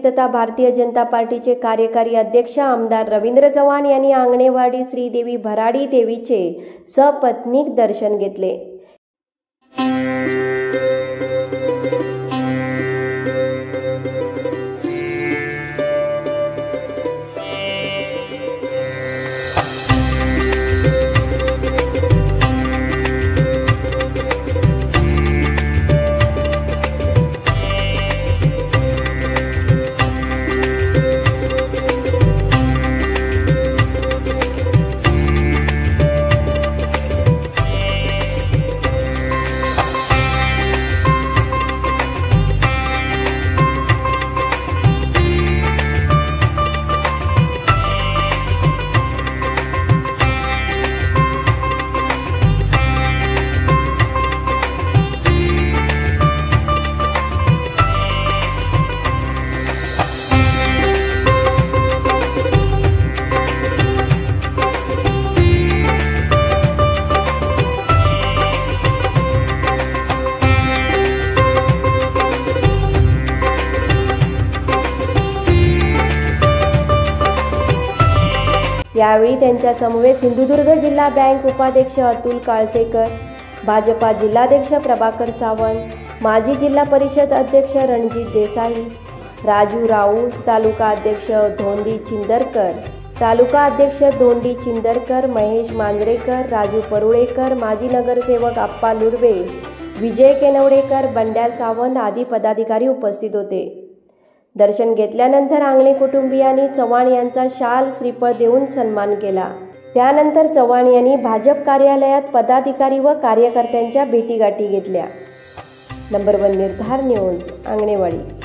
तथा भारतीय जनता पार्टीचे कार्यकारी अध्यक्ष आमदार रवींद्र चव्हाण यांनी आंगणेवाडी श्रीदेवी भराडी देवीचे सपत्नीक दर्शन घेतले। यावेळी त्यांच्या समवेत सिंधुदुर्ग जिल्हा बँक उपाध्यक्ष अतुल काळसेकर, भाजपा जिल्हाध्यक्ष प्रभाकर सावंत, माजी जिल्हा परिषद अध्यक्ष रणजित देसाई, राजू राऊत, तालुका अध्यक्ष धोंडी चिंदरकर, महेश मांजरेकर, राजू परुळेकर, माजी नगरसेवक आप्पा लुडवे, विजय केनवडेकर, बंड्या सावंत आदी पदाधिकारी उपस्थित होते। दर्शन घेतल्यानंतर आंगणे कुटुंबियांनी चव्हाण यांचा शाल श्रीफळ देऊन सन्मान केला। त्यानंतर चव्हाण यांनी भाजप कार्यालयात पदाधिकारी व कार्यकर्त्यांच्या भेटीगाठी घेतल्या। नंबर 1 निर्धार न्यूज, आंगणेवाडी।